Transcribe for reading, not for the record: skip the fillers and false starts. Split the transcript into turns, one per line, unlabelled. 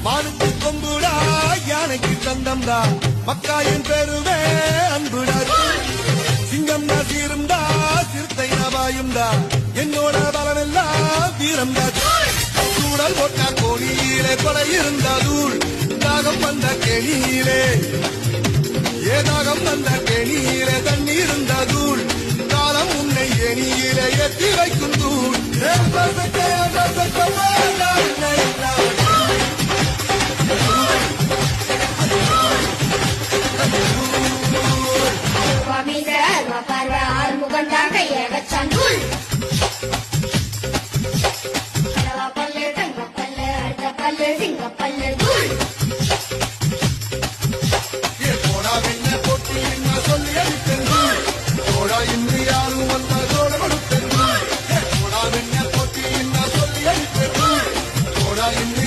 மானுக்கு கொம்புடா யானைக்கு தந்தம்டா மக்காயின் பெருவே அன்புடா சிங்கம்டா சீரும்டா சிறுத்தை நபாயும்டா என்னோட பலமெல்லாம் வீரம்டா சூழல் போட்டா கோணியிலே கொலை இருந்தா தூள் தாகம் வந்த கெணியிலே ஏதாகம் வந்த கெணியிலே தண்ணீர் இருந்தா தூள் காலம் உன்னை எணியிலே எத்தி வைக்கும் தூள்
பல்லு